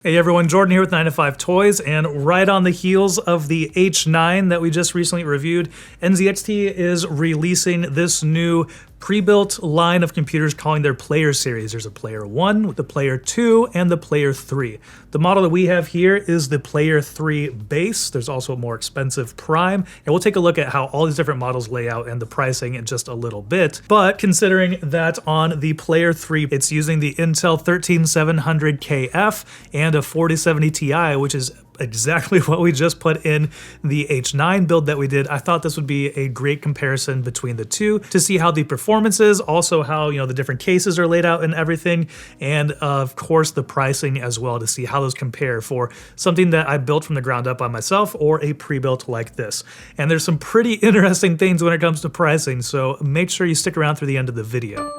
Hey everyone, Jordan here with 9 to 5 Toys, and right on the heels of the H9 that we just recently reviewed, NZXT is releasing this new pre-built line of computers calling their Player series. There's a Player 1, the Player 2, and the Player 3. The model that we have here is the Player 3 base. There's also a more expensive Prime, and we'll take a look at how all these different models lay out and the pricing in just a little bit. But considering that on the Player 3, it's using the Intel 13700KF and a 4070 Ti, which is exactly what we just put in the H9 build that we did. I thought this would be a great comparison between the two to see how the performance is, also how, the different cases are laid out and everything, and of course the pricing as well, to see how those compare for something that I built from the ground up by myself or a pre-built like this. And there's some pretty interesting things when it comes to pricing, so make sure you stick around through the end of the video.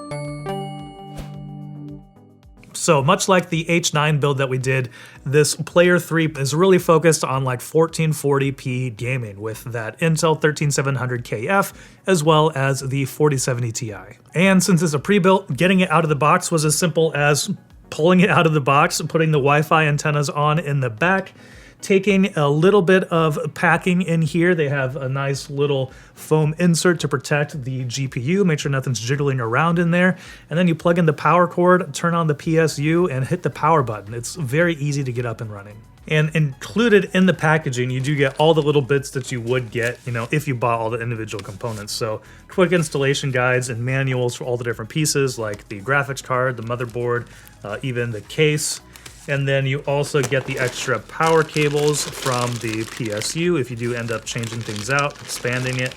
So much like the H9 build that we did, this Player 3 is really focused on like 1440p gaming with that Intel 13700KF as well as the 4070 Ti. And since it's a pre-built, getting it out of the box was as simple as pulling it out of the box, putting the Wi-Fi antennas on in the back, taking a little bit of packing in here. They have a nice little foam insert to protect the GPU, make sure nothing's jiggling around in there. And then you plug in the power cord, turn on the PSU, and hit the power button. It's very easy to get up and running. And included in the packaging, you do get all the little bits that you would get, if you bought all the individual components. So quick installation guides and manuals for all the different pieces, like the graphics card, the motherboard, even the case. And then you also get the extra power cables from the PSU if you do end up changing things out, expanding it.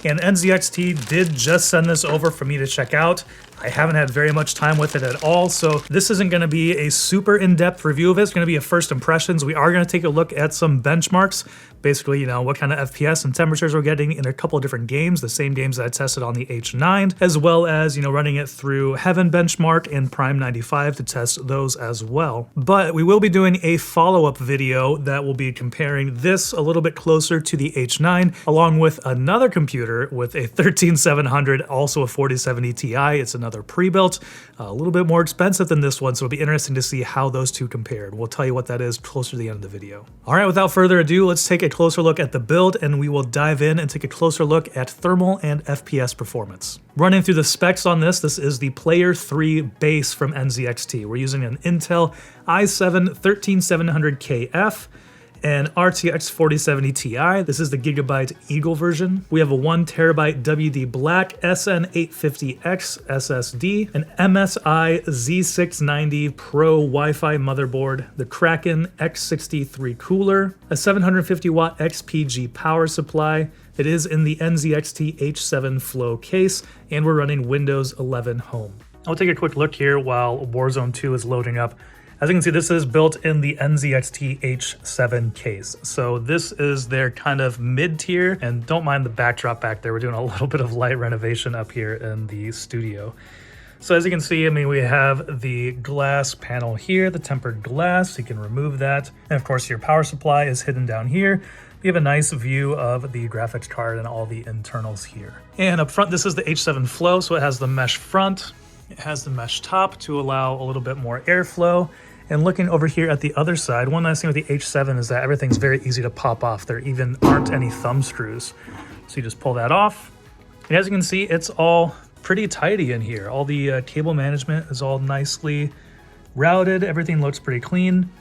And NZXT did just send this over for me to check out. I haven't had very much time with it at all, so this isn't going to be a super in-depth review of it. It's going to be a first impressions. We are going to take a look at some benchmarks, basically, what kind of FPS and temperatures we're getting in a couple of different games, the same games that I tested on the H9, as well as, running it through Heaven benchmark and Prime 95 to test those as well. But we will be doing a follow-up video that will be comparing this a little bit closer to the H9, along with another computer with a 13700, also a 4070 Ti. It's another pre-built, a little bit more expensive than this one, so it'll be interesting to see how those two compared. We'll tell you what that is closer to the end of the video. All right, without further ado, let's take a closer look at the build, and we will dive in and take a closer look at thermal and FPS performance. Running through the specs on this is the Player 3 base from NZXT. We're using an Intel i7 13700KF, and RTX 4070 Ti. This is the Gigabyte Eagle version. We have a 1TB WD Black SN850X SSD, an MSI Z690 Pro Wi-Fi motherboard, the Kraken X63 cooler, a 750 watt XPG power supply. It is in the NZXT H7 Flow case, and we're running Windows 11 Home. I'll take a quick look here while Warzone 2 is loading up. As you can see, this is built in the NZXT H7 case. So this is their kind of mid-tier, and don't mind the backdrop back there. We're doing a little bit of light renovation up here in the studio. So as you can see, we have the glass panel here, the tempered glass. You can remove that. And of course, your power supply is hidden down here. We have a nice view of the graphics card and all the internals here. And up front, this is the H7 Flow, so it has the mesh front. It has the mesh top to allow a little bit more airflow. And looking over here at the other side, one nice thing with the H7 is that everything's very easy to pop off. There even aren't any thumb screws. So you just pull that off. And as you can see, it's all pretty tidy in here. All the cable management is all nicely routed. Everything looks pretty clean.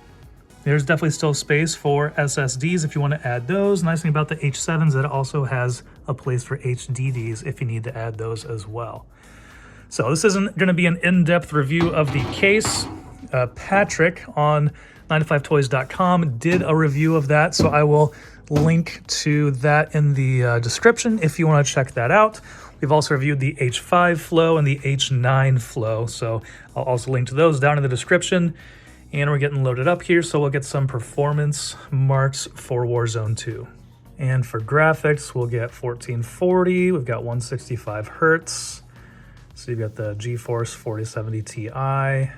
There's definitely still space for SSDs if you want to add those. Nice thing about the H7 is that it also has a place for HDDs if you need to add those as well. So this isn't going to be an in-depth review of the case. Patrick on 9to5toys.com did a review of that, so I will link to that in the description if you want to check that out. We've also reviewed the H5 Flow and the H9 Flow, so I'll also link to those down in the description. And we're getting loaded up here, so we'll get some performance marks for Warzone 2. And for graphics, we'll get 1440, we've got 165 Hertz. So you've got the GeForce 4070 Ti.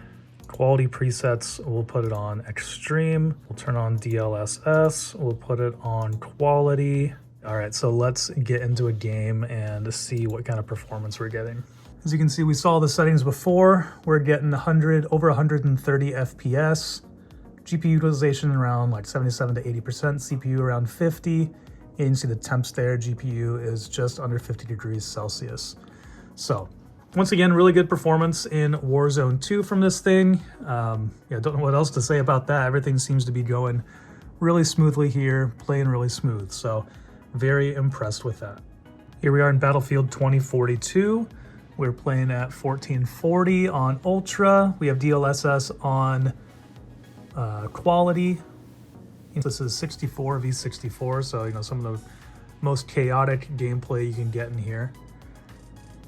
Quality presets, we'll put it on Extreme. We'll turn on DLSS. We'll put it on Quality. All right, so let's get into a game and see what kind of performance we're getting. As you can see, we saw the settings before. We're getting over 130 FPS. GPU utilization around like 77 to 80%, CPU around 50. And you can see the temps there, GPU is just under 50 degrees Celsius. So once again, really good performance in Warzone 2 from this thing. Yeah, don't know what else to say about that. Everything seems to be going really smoothly here, playing really smooth. So very impressed with that. Here we are in Battlefield 2042. We're playing at 1440 on Ultra. We have DLSS on quality. This is 64 v64, so you know some of the most chaotic gameplay you can get in here.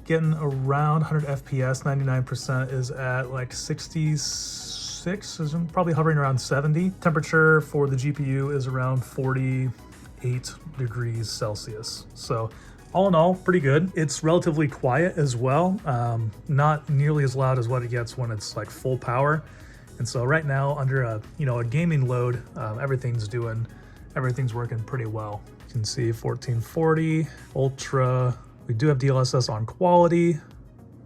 Getting around 100 FPS, 99% is at like 66, is probably hovering around 70. Temperature for the GPU is around 48 degrees Celsius. So all in all, pretty good. It's relatively quiet as well. Not nearly as loud as what it gets when it's like full power. And so right now under a gaming load, everything's working pretty well. You can see 1440 Ultra. We do have DLSS on quality.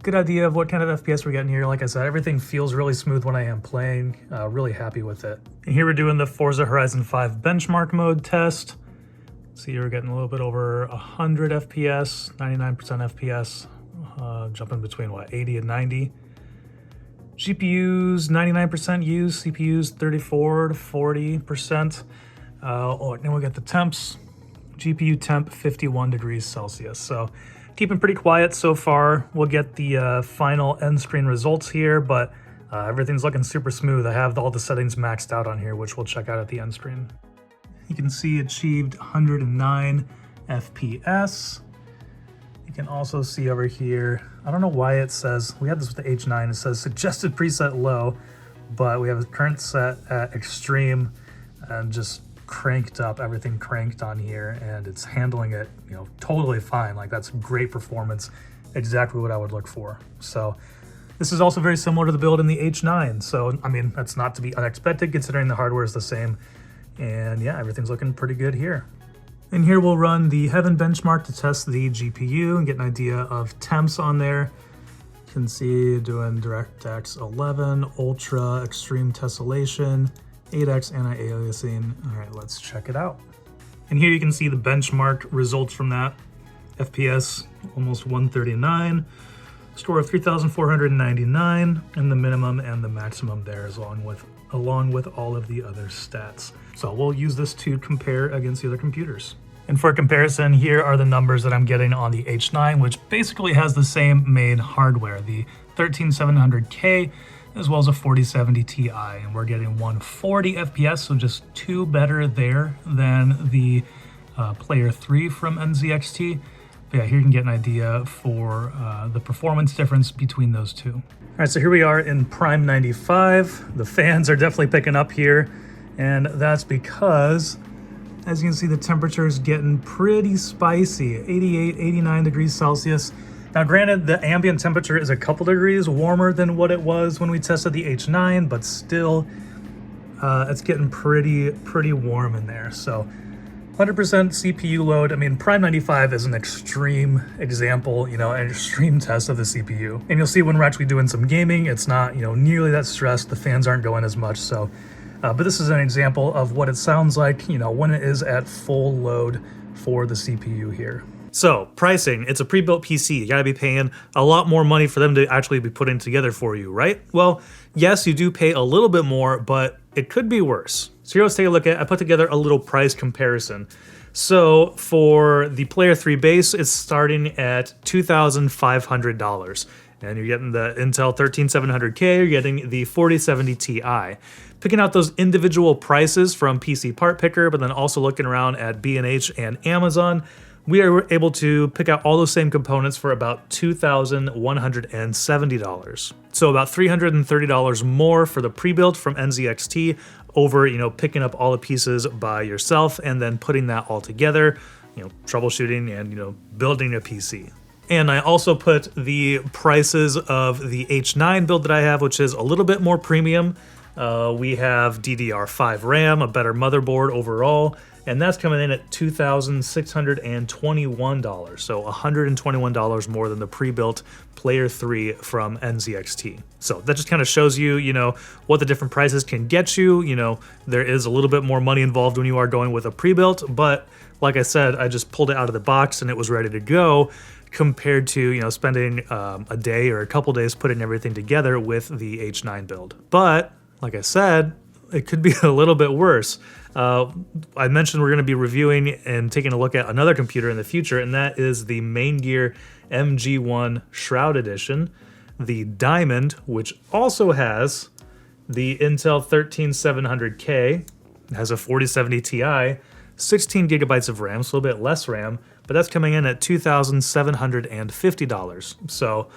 Good idea of what kind of FPS we're getting here. Like I said, everything feels really smooth when I am playing. Really happy with it. And here we're doing the Forza Horizon 5 benchmark mode test. See, we're getting a little bit over 100 FPS, 99% FPS, jumping between what, 80 and 90. GPUs 99% used, CPUs 34 to 40%. Then we got the temps. GPU temp 51 degrees Celsius. So keeping pretty quiet so far. We'll get the final end screen results here, but everything's looking super smooth. I have all the settings maxed out on here, which we'll check out at the end screen. You can see achieved 109 FPS. You can also see over here, I don't know why it says, we had this with the H9, it says suggested preset low, but we have a current set at extreme and just cranked up, everything cranked on here, and it's handling it, totally fine. Like that's great performance, exactly what I would look for. So this is also very similar to the build in the H9. So, I mean, that's not to be unexpected considering the hardware is the same. And yeah, everything's looking pretty good here. And here we'll run the Heaven benchmark to test the GPU and get an idea of temps on there. You can see doing DirectX 11, Ultra, Extreme Tessellation, 8x anti-aliasing. All right, let's check it out. And here you can see the benchmark results from that. FPS almost 139, score of 3,499, and the minimum and the maximum there is along with all of the other stats. So we'll use this to compare against the other computers. And for comparison, here are the numbers that I'm getting on the H9, which basically has the same main hardware, the 13700K, as well as a 4070 Ti, and we're getting 140 FPS, so just 2 better there than the Player 3 from NZXT. But yeah, here you can get an idea for the performance difference between those two. All right, so here we are in Prime 95. The fans are definitely picking up here, and that's because, as you can see, the temperature is getting pretty spicy, 88, 89 degrees Celsius. Now, granted, the ambient temperature is a couple degrees warmer than what it was when we tested the H9, but still, it's getting pretty warm in there. So 100% CPU load. I mean, Prime 95 is an extreme example, an extreme test of the CPU. And you'll see when we're actually doing some gaming, it's not, nearly that stressed. The fans aren't going as much. So, but this is an example of what it sounds like, when it is at full load for the CPU here. So pricing, it's a pre-built PC. You gotta be paying a lot more money for them to actually be putting together for you, right? Well, yes, you do pay a little bit more, but it could be worse. So here, let's take a look at, I put together a little price comparison. So for the Player 3 base, it's starting at $2,500. And you're getting the Intel 13700K, you're getting the 4070 Ti. Picking out those individual prices from PC Part Picker, but then also looking around at B&H and Amazon, we are able to pick out all those same components for about $2,170. So about $330 more for the pre-built from NZXT over, picking up all the pieces by yourself and then putting that all together, troubleshooting and, building a PC. And I also put the prices of the H9 build that I have, which is a little bit more premium. We have DDR5 RAM, a better motherboard overall, and that's coming in at $2,621, so $121 more than the pre-built Player 3 from NZXT. So that just kind of shows you, what the different prices can get you. There is a little bit more money involved when you are going with a pre-built, but like I said, I just pulled it out of the box and it was ready to go, compared to, spending a day or a couple days putting everything together with the H9 build. But like I said, it could be a little bit worse. I mentioned we're going to be reviewing and taking a look at another computer in the future, and that is the Main Gear MG1 Shroud Edition, the Diamond, which also has the Intel 13700K, has a 4070 Ti, 16 gigabytes of RAM, so a little bit less RAM, but that's coming in at $2,750. So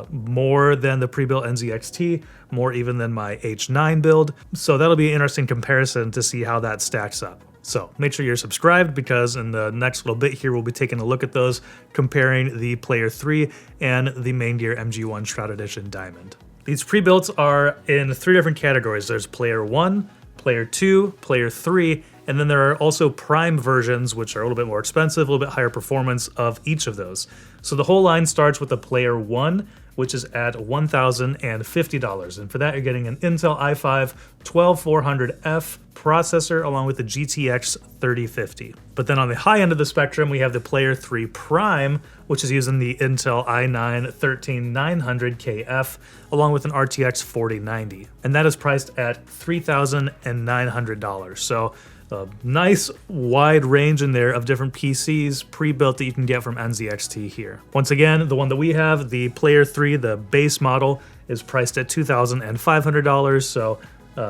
more than the pre-built NZXT, more even than my H9 build. So that'll be an interesting comparison to see how that stacks up. So make sure you're subscribed, because in the next little bit here, we'll be taking a look at those, comparing the Player 3 and the Main Gear MG1 Shroud Edition Diamond. These pre-builts are in 3 different categories. There's Player 1, Player 2, Player 3, and then there are also Prime versions, which are a little bit more expensive, a little bit higher performance of each of those. So the whole line starts with the Player 1, which is at $1,050. And for that, you're getting an Intel i5 12400F processor along with the GTX 3050. But then on the high end of the spectrum, we have the Player 3 Prime, which is using the Intel i9 13900KF along with an RTX 4090. And that is priced at $3,900. So a nice wide range in there of different PCs pre-built that you can get from NZXT here. Once again, the one that we have, the Player 3, the base model, is priced at $2,500, so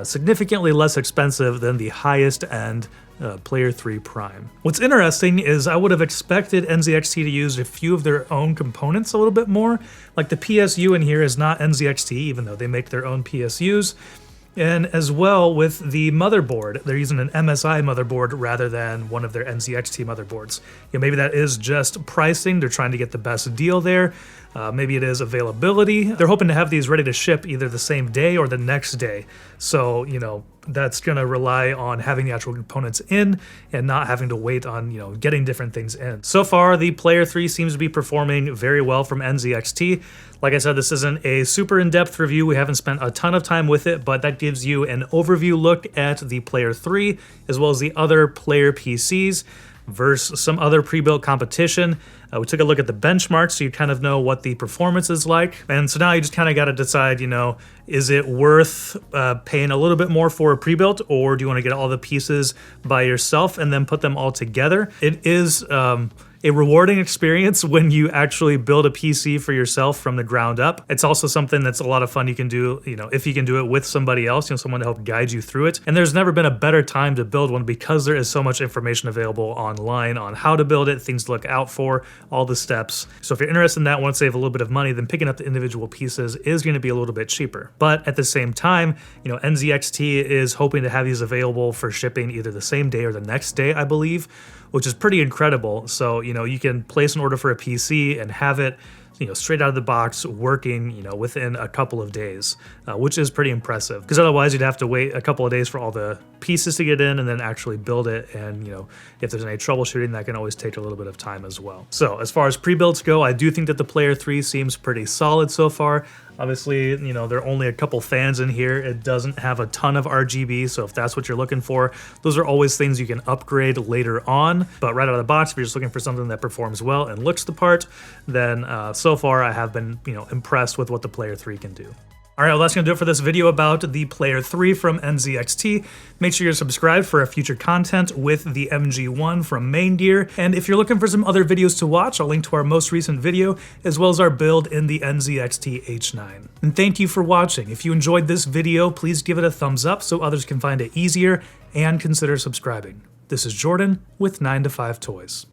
significantly less expensive than the highest end Player 3 Prime. What's interesting is I would have expected NZXT to use a few of their own components a little bit more. Like the PSU in here is not NZXT, even though they make their own PSUs. And as well with the motherboard, they're using an MSI motherboard rather than one of their NZXT motherboards. Maybe that is just pricing. They're trying to get the best deal there. Maybe it is availability. They're hoping to have these ready to ship either the same day or the next day. So, that's going to rely on having the actual components in and not having to wait on, getting different things in. So far, the Player 3 seems to be performing very well from NZXT. Like I said, this isn't a super in-depth review. We haven't spent a ton of time with it, but that gives you an overview look at the Player 3 as well as the other Player PCs versus some other pre-built competition. We took a look at the benchmarks so you kind of know what the performance is like. And so now you just kind of got to decide, is it worth paying a little bit more for a pre-built, or do you want to get all the pieces by yourself and then put them all together? It is a rewarding experience when you actually build a PC for yourself from the ground up. It's also something that's a lot of fun you can do, if you can do it with somebody else, someone to help guide you through it. And there's never been a better time to build one, because there is so much information available online on how to build it, things to look out for, all the steps. So if you're interested in that, want to save a little bit of money, then picking up the individual pieces is going to be a little bit cheaper. But at the same time, NZXT is hoping to have these available for shipping either the same day or the next day, I believe, which is pretty incredible. So, you can place an order for a PC and have it, straight out of the box working, within a couple of days, which is pretty impressive, because otherwise you'd have to wait a couple of days for all the pieces to get in and then actually build it. And, if there's any troubleshooting, that can always take a little bit of time as well. So as far as pre-builds go, I do think that the Player 3 seems pretty solid so far. Obviously, there are only a couple fans in here. It doesn't have a ton of RGB, so if that's what you're looking for, those are always things you can upgrade later on. But right out of the box, if you're just looking for something that performs well and looks the part, then so far I have been, impressed with what the Player 3 can do. All right, well, that's going to do it for this video about the Player 3 from NZXT. Make sure you're subscribed for future content with the MG1 from Main Gear. And if you're looking for some other videos to watch, I'll link to our most recent video, as well as our build in the NZXT H9. And thank you for watching. If you enjoyed this video, please give it a thumbs up so others can find it easier, and consider subscribing. This is Jordan with 9to5 Toys.